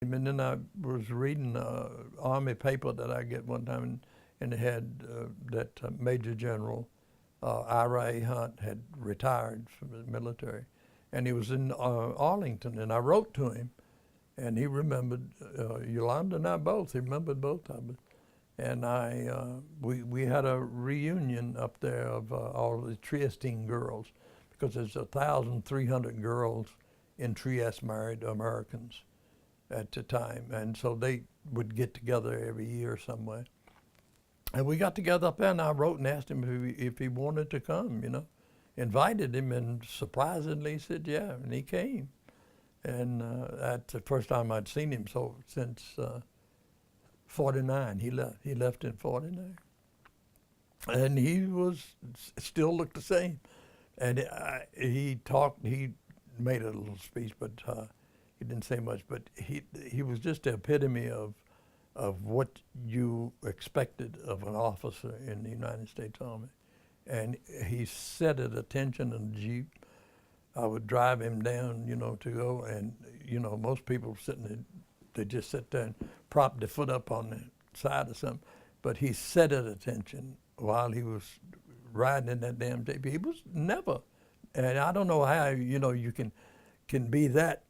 And then I was reading an Army paper that I get one time, and it had that Major General Ira Hunt had retired from the military, and he was in Arlington, and I wrote to him, and he remembered Yolanda and I both. He remembered both of us, and we had a reunion up there of all of the Triestine girls, because there's 1,300 girls in Trieste married Americans at the time, and so they would get together every year somewhere. And we got together up there, and I wrote and asked him if he wanted to come, Invited him, and surprisingly he said yeah, and he came. And that's the first time I'd seen him since 49. He left in 49. And he still looked the same. And he made a little speech, but he didn't say much, but he was just the epitome of what you expected of an officer in the United States Army. And he set at attention in the Jeep. I would drive him down, to go, and, most people sitting there, they just sit there and prop their foot up on the side or something. But he set at attention while he was riding in that damn Jeep. He was never, and I don't know how, you can be that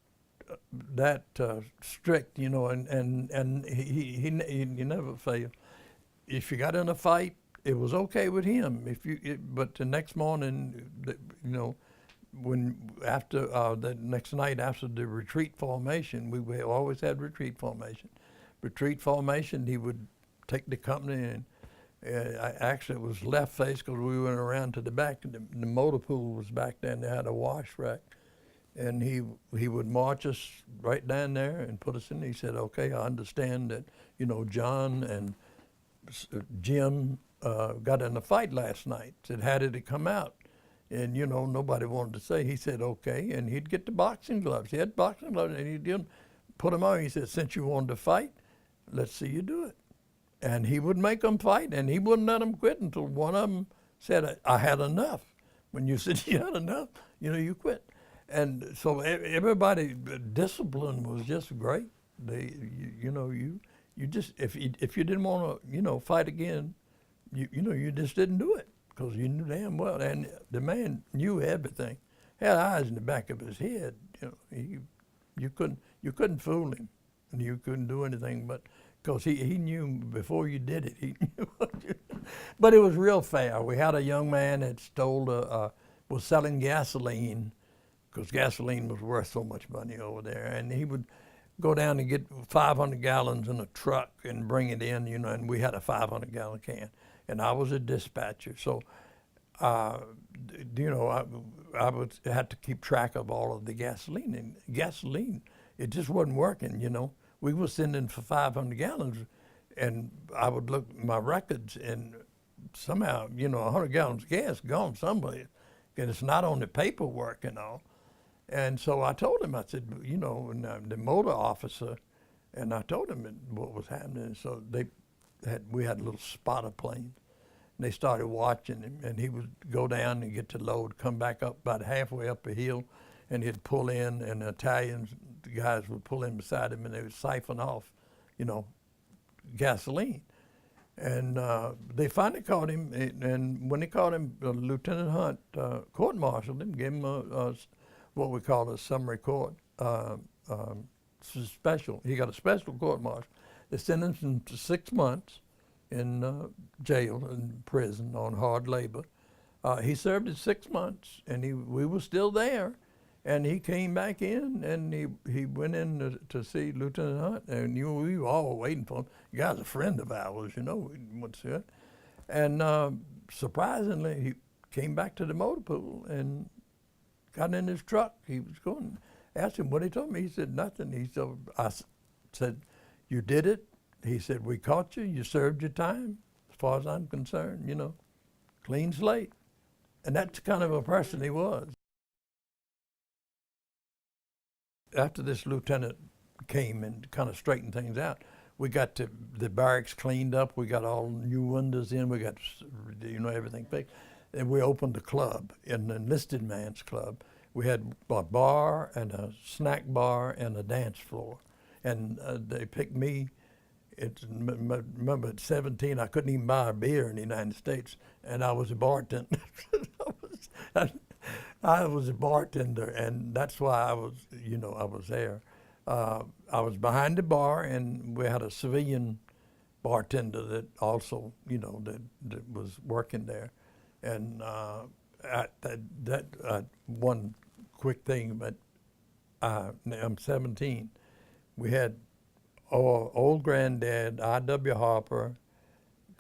strict, and he never failed. If you got in a fight, it was okay with him. But the next morning, the next night after the retreat formation, we always had retreat formation. Retreat formation, he would take the company, and actually it was left face because we went around to the back. The motor pool was back there, and they had a wash rack. And he would march us right down there and put us in. He said, okay, I understand that, John and Jim got in a fight last night. Said, how did it come out? And, nobody wanted to say. He said, okay. And he'd get the boxing gloves. He had boxing gloves, and he'd put them on. He said, since you wanted to fight, let's see you do it. And he would make them fight, and he wouldn't let them quit until one of them said, I had enough. When you said you had enough, you quit. And so everybody, discipline was just great. You just, if you didn't want to, fight again, you just didn't do it, because you knew damn well. And the man knew everything, had eyes in the back of his head. You couldn't fool him, and you couldn't do anything but, because he knew before you did it. He knew what you. But it was real fair. We had a young man that was selling gasoline, because gasoline was worth so much money over there, and he would go down and get 500 gallons in a truck and bring it in, and we had a 500-gallon can, and I was a dispatcher, so I would have to keep track of all of the gasoline, and gasoline, it just wasn't working. We were sending for 500 gallons, and I would look at my records, and somehow 100 gallons of gas gone somewhere, and it's not on the paperwork and all. And so I told him, I said, and the motor officer, and I told him what was happening. So we had a little spotter plane, and they started watching him, and he would go down and get the load, come back up about halfway up a hill, and he'd pull in, and the Italians, the guys would pull in beside him, and they would siphon off, gasoline. And they finally caught him, and when they caught him, Lieutenant Hunt court-martialed him, gave him what we call a summary court special. He got a special court-martial. They sentenced him to 6 months in jail, in prison, on hard labor. He served his 6 months, and we were still there. And he came back in, and he went in to see Lieutenant Hunt, and we were all waiting for him. The guy's a friend of ours, we went to see it. And surprisingly, he came back to the motor pool and got in his truck. He was going. Asked him what he told me. He said nothing. I said, you did it? He said, we caught you. You served your time. As far as I'm concerned, clean slate. And that's the kind of a person he was. After this lieutenant came and kind of straightened things out, we got the barracks cleaned up. We got all new windows in. We got, everything fixed. And we opened a club, an enlisted man's club. We had a bar and a snack bar and a dance floor. and they picked me. Remember, at 17, I couldn't even buy a beer in the United States, and I was a bartender. I was a bartender, and that's why I was there. I was behind the bar, and we had a civilian bartender that also, that was working there. And one quick thing, but I'm 17. We had old granddad, I.W. Harper,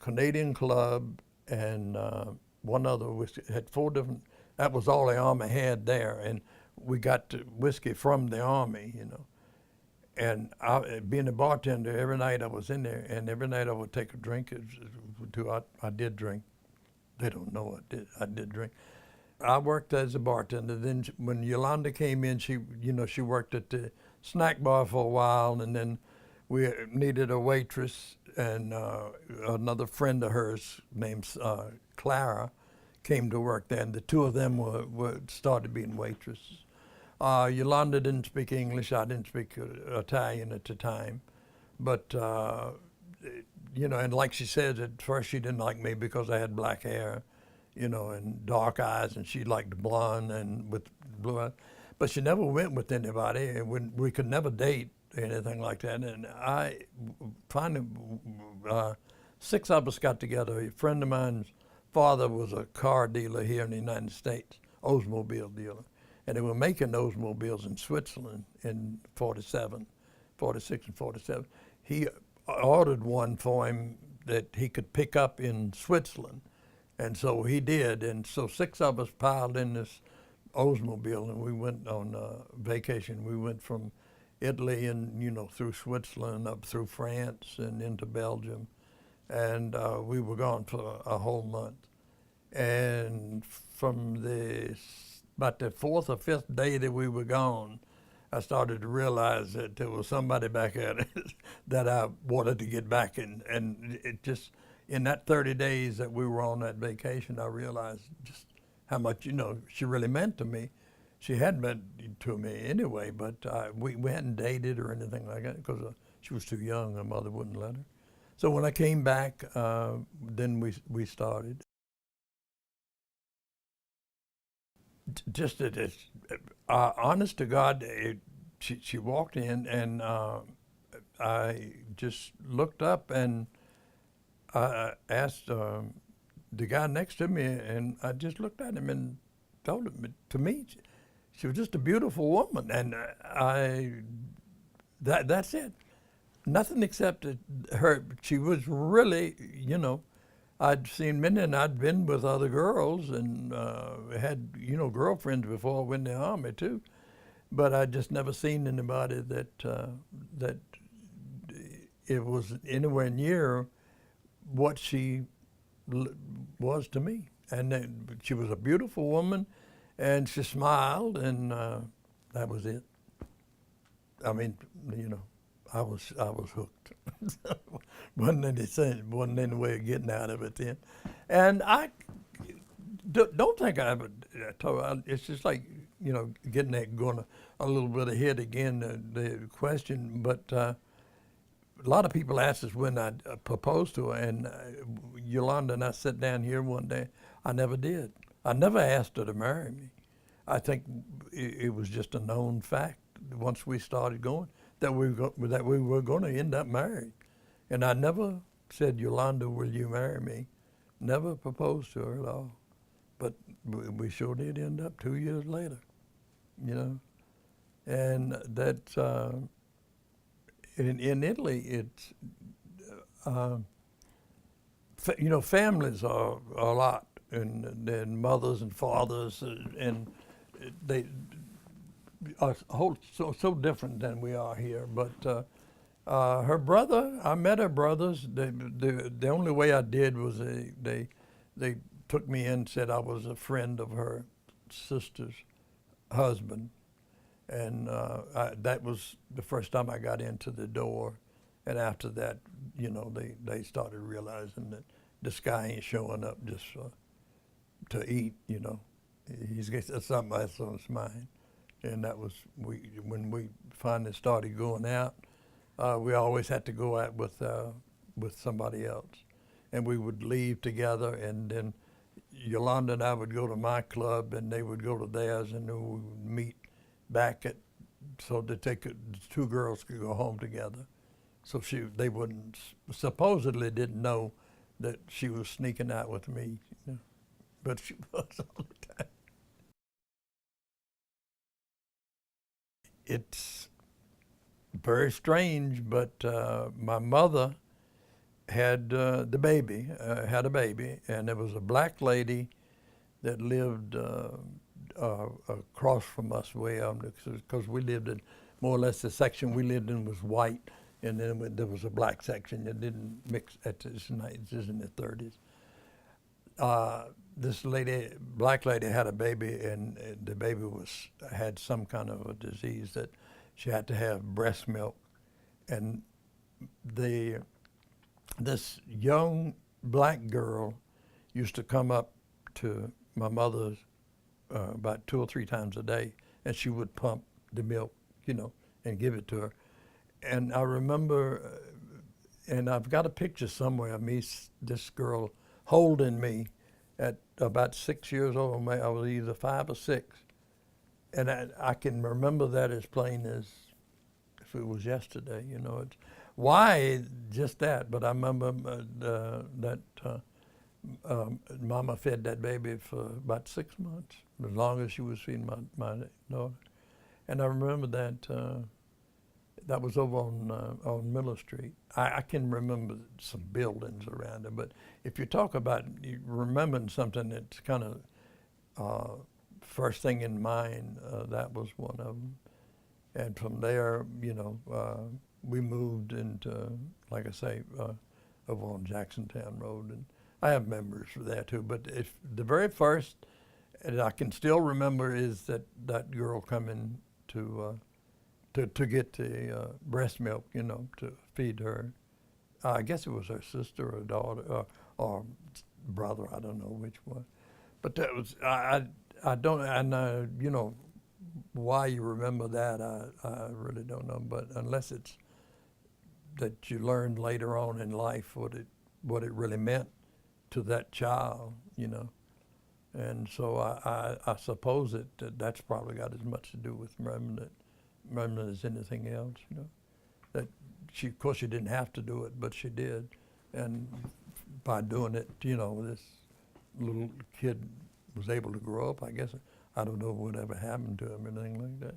Canadian Club, and one other whiskey. Had 4 different. That was all the Army had there, and we got the whiskey from the Army, And being a bartender, every night I was in there, and every night I would take a drink. I did drink. They don't know I did drink. I worked as a bartender. Then when Yolanda came in, she worked at the snack bar for a while, and then we needed a waitress, and another friend of hers named Clara came to work there, and the two of them started being waitresses. Yolanda didn't speak English. I didn't speak Italian at the time. But, and like she said, at first she didn't like me because I had black hair, and dark eyes, and she liked blonde and with blue eyes. But she never went with anybody, and we could never date anything like that. And I finally, 6 of us got together. A friend of mine's father was a car dealer here in the United States, Oldsmobile dealer. And they were making Oldsmobiles in Switzerland in 46 and 47. He ordered one for him that he could pick up in Switzerland. And so he did. And so 6 of us piled in this Oldsmobile, and we went on vacation. We went from Italy and, through Switzerland, up through France and into Belgium. And we were gone for a whole month. And from about the 4th or 5th day that we were gone, I started to realize that there was somebody back there that I wanted to get back in. And it just, in that 30 days that we were on that vacation, I realized just how much, she really meant to me. She had meant to me anyway, but we hadn't dated or anything like that because she was too young. Her mother wouldn't let her. So when I came back, then we started. Just honest to God, she walked in, and I just looked up, and I asked the guy next to me, and I just looked at him and told him, to me, she was just a beautiful woman, and that's it. Nothing except her. She was really, I'd seen men, and I'd been with other girls and had, girlfriends before I went in the Army too. But I'd just never seen anybody that it was anywhere near what she was to me. And she was a beautiful woman, and she smiled, and that was it. I mean, I was hooked. wasn't any way of getting out of it then. And I don't think I ever told her. It's just like, getting that, going a little bit ahead again, the question. But a lot of people ask us when I proposed to her, and Yolanda and I sat down here one day. I never did. I never asked her to marry me. I think it was just a known fact once we started going that we were going to end up married. And I never said, Yolanda, will you marry me? Never proposed to her at all. But we sure did end up 2 years later, And that, in Italy, it's, families are a lot, and mothers and fathers, and they are so different than we are here. But her brother, I met her brothers. The only way I did was they took me in and said I was a friend of her sister's husband. And that was the first time I got into the door. And after that, they started realizing that this guy ain't showing up just to eat, He's got something else on his mind. And that was when we finally started going out. we always had to go out with somebody else, and we would leave together, and then Yolanda and I would go to my club, and they would go to theirs, and then we would meet back at so that the two girls could go home together. So they wouldn't supposedly didn't know that she was sneaking out with me, you know, but she was all the time. It's very strange, but my mother had had a baby, and there was a black lady that lived across from us way because we lived in more or less the section we lived in was white, and then there was a black section that didn't mix at this night. This is in the 30s. This black lady, had a baby, and the baby had some kind of a disease that she had to have breast milk, and this young black girl used to come up to my mother's about 2 or 3 times a day, and she would pump the milk, you know, and give it to her. And I remember, and I've got a picture somewhere of me, this girl holding me at about 6 years old. I was either 5 or 6. And I can remember that as plain as if it was yesterday, you know. Why just that? But I remember that Mama fed that baby for about 6 months, as long as she was feeding my daughter. And I remember that was over on Miller Street. I can remember some buildings around it, but if you talk about remembering something that's kind of first thing in mind, that was one of them. And from there, you know, we moved into, like I say, over on Jacksontown Road, and I have memories of that too. But the very first, and I can still remember, is that girl coming to get the breast milk, you know, to feed her. I guess it was her sister or daughter or brother. I don't know which one. But that was I don't, and you know, why you remember that, I really don't know. But unless it's that you learned later on in life what it really meant to that child, you know. And so I suppose that's probably got as much to do with remembering as anything else, you know. That of course, she didn't have to do it, but she did. And by doing it, you know, this little kid was able to grow up, I guess. I don't know what ever happened to him or anything like that.